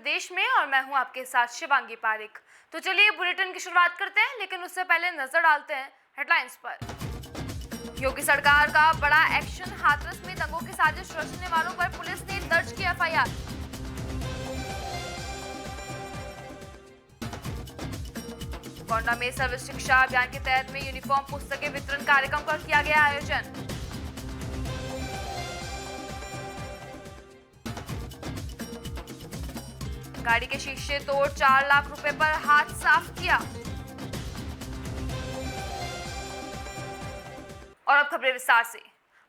प्रदेश में और मैं हूं आपके साथ शिवांगी पारिक। तो चलिए बुलेटिन की शुरुआत करते हैं, लेकिन उससे पहले नजर डालते हैं हेडलाइंस पर। योगी सरकार का बड़ा एक्शन, हाथरस में दंगों की साजिश रचने वालों पर पुलिस ने दर्ज की एफआईआर। गोंडा में सर्व शिक्षा अभियान के तहत में यूनिफॉर्म पुस्तकें वितरण कार्यक्रम का किया गया आयोजन। गाड़ी के शीशे तोड़ 4 लाख रुपए पर हाथ साफ किया। और अब खबरें विस्तार से।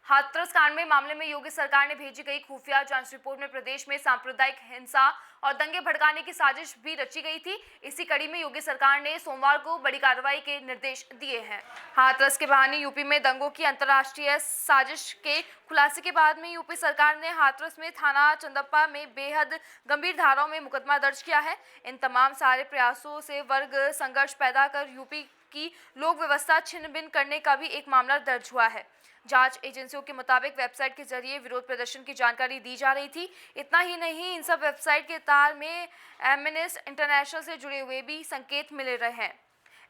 हाथरस कांड में मामले में योगी सरकार ने भेजी गई खुफिया जांच रिपोर्ट में प्रदेश में सांप्रदायिक हिंसा और दंगे भड़काने की साजिश भी रची गई थी। इसी कड़ी में योगी सरकार ने सोमवार को बड़ी कार्रवाई के निर्देश दिए हैं। हाथरस के बहाने यूपी में दंगों की अंतर्राष्ट्रीय साजिश के खुलासे के बाद में यूपी सरकार ने हाथरस में थाना चंदप्पा में बेहद गंभीर धाराओं में मुकदमा दर्ज किया है। इन तमाम सारे प्रयासों से वर्ग संघर्ष पैदा कर यूपी की लोक व्यवस्था छिन्न भिन्न करने का भी एक मामला दर्ज हुआ है। जांच एजेंसियों के मुताबिक वेबसाइट के जरिए विरोध प्रदर्शन की जानकारी दी जा रही थी। इतना ही नहीं, इन सब वेबसाइट के तार में एमनेस्टी इंटरनेशनल से जुड़े हुए भी संकेत मिल रहे हैं।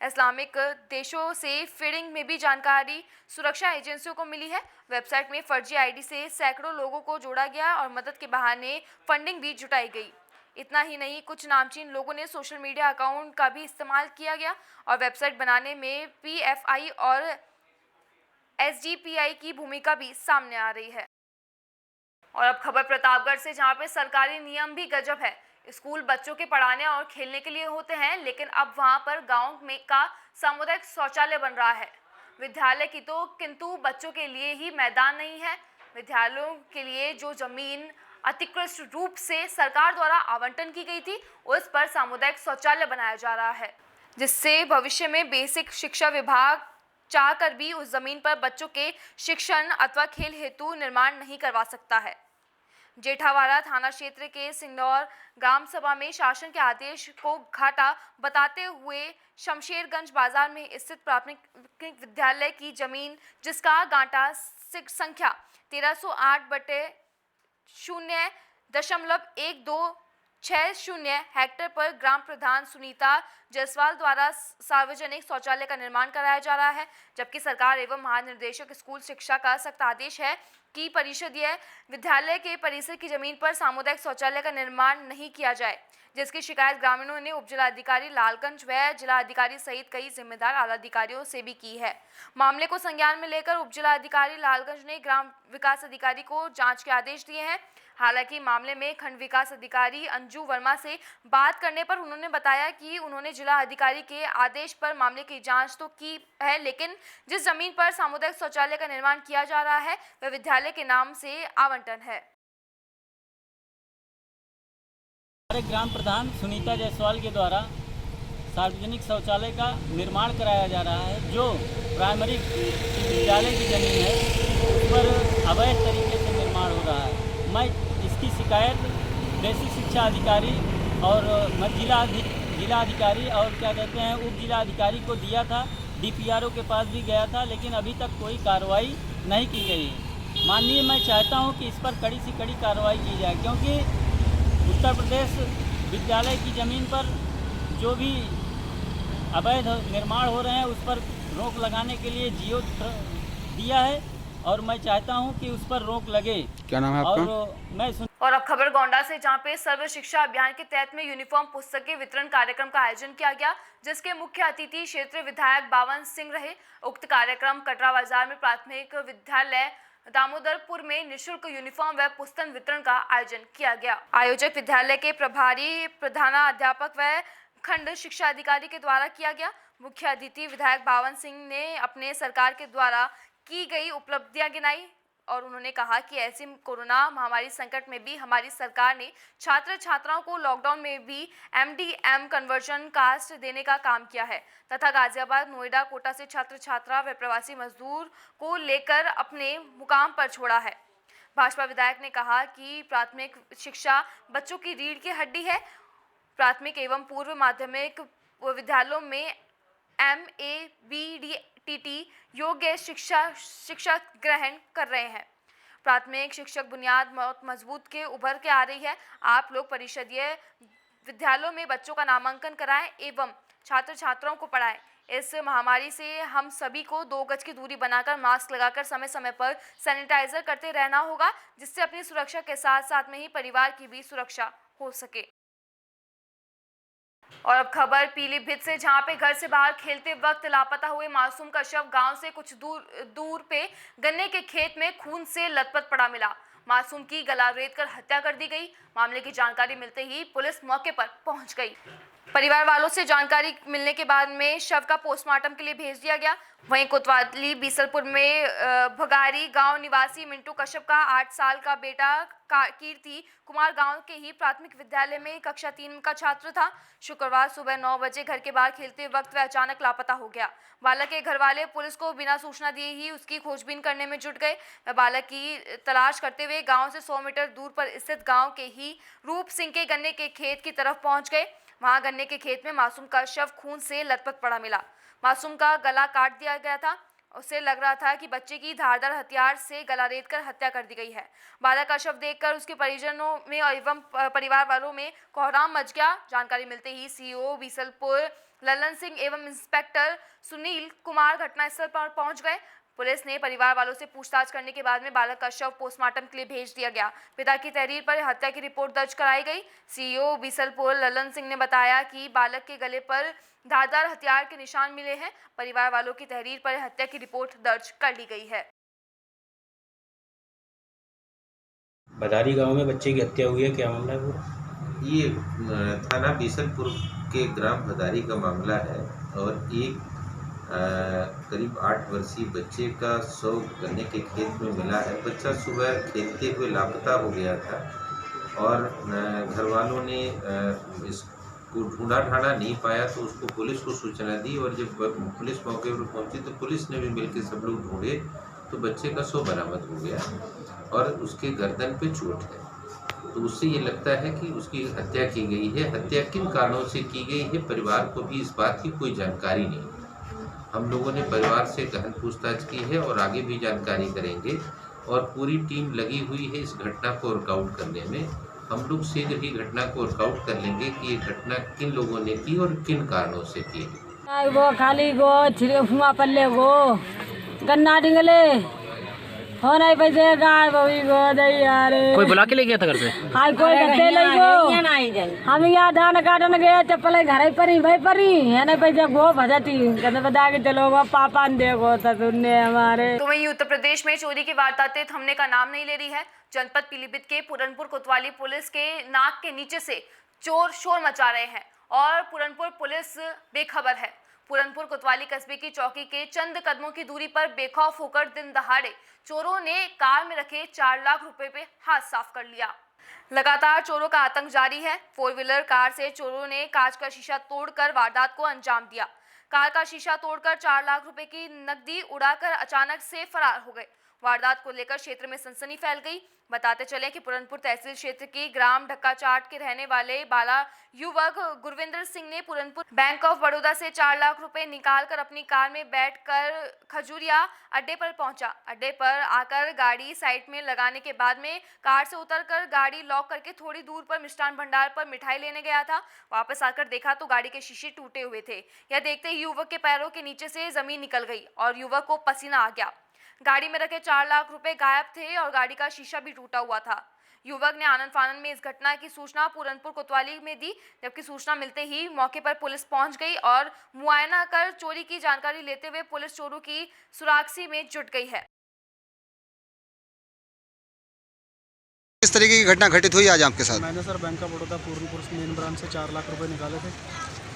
इस्लामिक देशों से फीडिंग में भी जानकारी सुरक्षा एजेंसियों को मिली है। वेबसाइट में फर्जी आईडी से सैकड़ों लोगों को जोड़ा गया और मदद के बहाने फंडिंग भी जुटाई गई। इतना ही नहीं, कुछ नामचीन लोगों ने सोशल मीडिया अकाउंट का भी इस्तेमाल किया गया और वेबसाइट बनाने में पीएफआई और एसडीपीआई की भूमिका भी सामने आ रही है। और अब खबर प्रतापगढ़ से, जहां पे सरकारी नियम भी गजब है। स्कूल बच्चों के पढ़ाने और खेलने के लिए होते हैं, लेकिन अब वहां पर गांव में का सामुदायिक शौचालय बन रहा है। विद्यालय की तो किंतु बच्चों के लिए ही मैदान नहीं है। विद्यालयों के लिए जो जमीन अतिकृष्ट रूप से सरकार द्वारा आवंटन की गई थी, उस पर सामुदायिक शौचालय बनाया जा रहा है, जिससे भविष्य में बेसिक शिक्षा विभाग चाहकर भी उस जमीन पर बच्चों के शिक्षण अथवा खेल हेतु निर्माण नहीं करवा सकता है। जेठावाड़ा थाना क्षेत्र के सिंगनौर ग्राम सभा में शासन के आदेश को घाटा बताते हुए शमशेरगंज बाजार में स्थित प्राथमिक विद्यालय की जमीन, जिसका गांठा संख्या 1300/0.1260 हेक्टेयर पर ग्राम प्रधान सुनीता जायसवाल द्वारा सार्वजनिक शौचालय का निर्माण कराया जा रहा है, जबकि सरकार एवं महानिदेशक स्कूल शिक्षा का सख्त आदेश है कि परिषदीय विद्यालय के परिसर की जमीन पर सामुदायिक शौचालय का निर्माण नहीं किया जाए, जिसकी शिकायत ग्रामीणों ने उप जिलाधिकारी लालगंज व जिलाधिकारी सहित कई जिम्मेदार आला अधिकारियों से भी की है। मामले को संज्ञान में लेकर उप जिलाधिकारी लालगंज ने ग्राम विकास अधिकारी को जांच के आदेश दिए हैं। हालांकि मामले में खंड विकास अधिकारी अंजू वर्मा से बात करने पर उन्होंने बताया कि उन्होंने जिला अधिकारी के आदेश पर मामले की जांच तो की है, लेकिन जिस जमीन पर सामुदायिक शौचालय का निर्माण किया जा रहा है वह विद्यालय के नाम से आवंटन है। हमारे ग्राम प्रधान सुनीता जायसवाल के द्वारा सार्वजनिक शौचालय का निर्माण कराया जा रहा है। जो प्राइमरी विद्यालय की जमीन है उस पर अवैध तरीके से निर्माण हो रहा है। मैं इसकी शिकायत बेसिक शिक्षा अधिकारी और जिला अधिकारी और क्या कहते हैं उप जिला अधिकारी को दिया था। डीपीआरओ के पास भी गया था, लेकिन अभी तक कोई कार्रवाई नहीं की गई है। माननीय, मैं चाहता हूं कि इस पर कड़ी से कड़ी कार्रवाई की जाए, क्योंकि उत्तर प्रदेश विद्यालय की ज़मीन पर जो भी अवैध निर्माण हो रहे हैं उस पर रोक लगाने के लिए जियो दिया है और मैं चाहता हूं कि उस पर रोक लगे। क्या नाम है आपका? और अब खबर गोंडा से, जहां पे सर्व शिक्षा अभियान के तहत में यूनिफॉर्म पुस्तकें वितरण कार्यक्रम का आयोजन किया गया, जिसके मुख्य अतिथि क्षेत्रीय विधायक बावन सिंह रहे। उक्त कार्यक्रम कटरा बाजार में प्राथमिक विद्यालय दामोदरपुर में निःशुल्क यूनिफॉर्म व पुस्तक वितरण का आयोजन किया गया। आयोजक विद्यालय के प्रभारी प्रधानाध्यापक व खंड शिक्षा अधिकारी के द्वारा किया गया। मुख्य अतिथि विधायक बावन सिंह ने अपने सरकार के द्वारा की गई उपलब्धियां गिनाई और उन्होंने कहा कि ऐसी कोरोना महामारी संकट में भी हमारी सरकार ने छात्र छात्राओं को लॉकडाउन में भी एमडीएम कन्वर्जन कास्ट देने का काम किया है तथा गाजियाबाद, नोएडा, कोटा से छात्र छात्रा व प्रवासी मजदूर को लेकर अपने मुकाम पर छोड़ा है। भाजपा विधायक ने कहा कि प्राथमिक शिक्षा बच्चों की रीढ़ की हड्डी है। प्राथमिक एवं पूर्व माध्यमिक विद्यालयों में MABDTT योग्य शिक्षा ग्रहण कर रहे हैं। प्राथमिक शिक्षक बुनियाद बहुत मजबूत के उभर के आ रही है। आप लोग परिषदीय विद्यालयों में बच्चों का नामांकन कराएं एवं छात्र छात्राओं को पढ़ाएं। इस महामारी से हम सभी को 2 गज की दूरी बनाकर मास्क लगाकर समय समय पर सैनिटाइजर करते रहना होगा, जिससे अपनी सुरक्षा के साथ साथ में ही परिवार की भी सुरक्षा हो सके। और अब खबर पीलीभीत से, जहां पे घर से बाहर खेलते वक्त लापता हुए मासूम का शव गांव से कुछ दूर पे गन्ने के खेत में खून से लथपथ पड़ा मिला। मासूम की गला रेतकर हत्या कर दी गई। मामले की जानकारी मिलते ही पुलिस मौके पर पहुंच गई। परिवार वालों से जानकारी मिलने के बाद में शव का पोस्टमार्टम के लिए भेज दिया गया। वहीं कोतवाली बीसलपुर में भगारी गांव निवासी मिंटू कश्यप का 8 साल का बेटा कीर्ति कुमार गांव के ही प्राथमिक विद्यालय में कक्षा 3 का छात्र था। शुक्रवार सुबह 9 बजे घर के बाहर खेलते वक्त वह अचानक लापता हो गया। बालक के घर वाले पुलिस को बिना सूचना दिए ही उसकी खोजबीन करने में जुट गए। वह बालक की तलाश करते हुए गांव से 100 मीटर दूर पर स्थित गांव के ही रूप सिंह के गन्ने के खेत की तरफ पहुंच गए। वहां गन्ने के खेत में मासूम का शव खून से लथपथ पड़ा मिला। मासूम का गला काट दिया गया था। उसे लग रहा था कि बच्चे की धारदार हथियार से गला रेतकर हत्या कर दी गई है। बालक का शव देखकर उसके परिजनों में एवं परिवार वालों में कोहराम मच गया। जानकारी मिलते ही सीओ बीसलपुर ललन सिंह एवं इंस्पेक्टर सुनील कुमार घटनास्थल पर पहुंच गए। पुलिस ने परिवार वालों से पूछताछ करने के बाद में बालक का शव पोस्टमार्टम के लिए भेज दिया गया। पिता की तहरीर पर हत्या की रिपोर्ट दर्ज कराई गई। सीईओ बीसलपुर ललन सिंह ने बताया कि बालक के गले पर धारदार हथियार के निशान मिले हैं। परिवार वालों की तहरीर पर हत्या की रिपोर्ट दर्ज कर ली गई है। बदारी गांव में बच्चे की हत्या हुई है, क्या मामला है पूरा? ये थाना बीसलपुर के ग्राम बदारी का मामला है और एक करीब 8 वर्षीय बच्चे का शव गन्ने के खेत में मिला है। बच्चा सुबह खेलते हुए लापता हो गया था और घर वालों ने इसको ढूंढा नहीं पाया तो उसको पुलिस को सूचना दी और जब पुलिस मौके पर पहुंची तो पुलिस ने भी मिलकर सब लोग ढूंढे तो बच्चे का शव बरामद हो गया और उसके गर्दन पे चोट है। तो उससे ये लगता है कि उसकी हत्या की गई है। हत्या किन कारणों से की गई है, परिवार को भी इस बात की कोई जानकारी नहीं। हम लोगों ने परिवार से गहन पूछताछ की है और आगे भी जानकारी करेंगे और पूरी टीम लगी हुई है इस घटना को वर्कआउट करने में। हम लोग शीघ्र ही घटना को वर्कआउट कर लेंगे कि ये घटना किन लोगों ने की और किन कारणों से की। वो खाली गो छिड़फुआ पल्ले गो गन्ना डिंगले हो नहीं पैसे गाय बवी गो दई यार कोई बुला के ले गया था घर से? हाय कोई गत्ते ले गो हम यहाँ धान काटन गए चप्पल घर पर ही भाई पर ही है नहीं पैसे गो भजती कहते बता के चलो गो पापा ने देखो तो सुनने हमारे। तो वहीं उत्तर प्रदेश में चोरी की वारदातें थमने का नाम नहीं ले रही है। जनपद पीलीभीत के पुरनपुर कोतवाली पुलिस के नाक के नीचे से चोर शोर मचा रहे हैं और पुरनपुर पुलिस बेखबर है। पुरनपुर कोतवाली कस्बे की चौकी के चंद कदमों की दूरी पर बेखौफ होकर दिन दहाड़े चोरों ने कार में रखे 4 लाख रुपए पे हाथ साफ कर लिया। लगातार चोरों का आतंक जारी है। 4 व्हीलर कार से चोरों ने कांच का शीशा तोड़कर वारदात को अंजाम दिया। कार का शीशा तोड़कर 4 लाख रुपए की नकदी उड़ाकर अचानक से फरार हो गए। वारदात को लेकर क्षेत्र में सनसनी फैल गई। बताते चले कि पुरनपुर तहसील क्षेत्र के ग्राम ढक्काचाट के रहने वाले बाला युवक गुरविंदर सिंह ने पुरनपुर बैंक ऑफ बड़ौदा से 4 लाख रुपए निकालकर अपनी कार में बैठकर खजूरिया अड्डे पर पहुंचा। अड्डे पर आकर गाड़ी साइड में लगाने के बाद में कार से उतरकर गाड़ी लॉक करके थोड़ी दूर पर मिष्ठान भंडार पर मिठाई लेने गया था। वापस आकर देखा तो गाड़ी के शीशे टूटे हुए थे। यह देखते ही युवक के पैरों के नीचे से जमीन निकल गई और युवक को पसीना आ गया। गाड़ी में रखे 4 लाख रुपए गायब थे और गाड़ी का शीशा भी टूटा हुआ था। युवक ने आनंद फानन में इस घटना की सूचना पुरनपुर कोतवाली में दी, जबकि सूचना मिलते ही मौके पर पुलिस पहुंच गई और मुआयना कर चोरी की जानकारी लेते हुए पुलिस चोरों की सुरागसी में जुट गई है। किस तरीके की घटना घटित हुई आज आपके साथ? मैंने sir Bank of Baroda Puranpur main branch से 4 लाख रुपए निकाले थे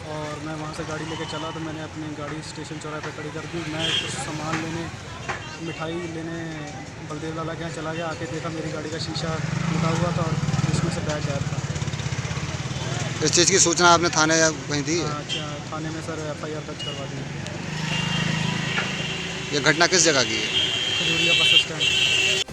और मैं वहाँ से गाड़ी लेके चला तो मैंने अपनी गाड़ी स्टेशन चौराहे पे खड़ी कर दी। मैं कुछ सामान लेने मिठाई लेने बलदेव लाला के यहाँ चला गया। आके देखा मेरी गाड़ी का शीशा टूटा हुआ था और उसमें से बैग गायब था। इस चीज़ की सूचना आपने थाने या कहीं दी? अच्छा, थाने में सर FIR दर्ज करवा दी। ये घटना किस जगह की है? Khajuria bus stand.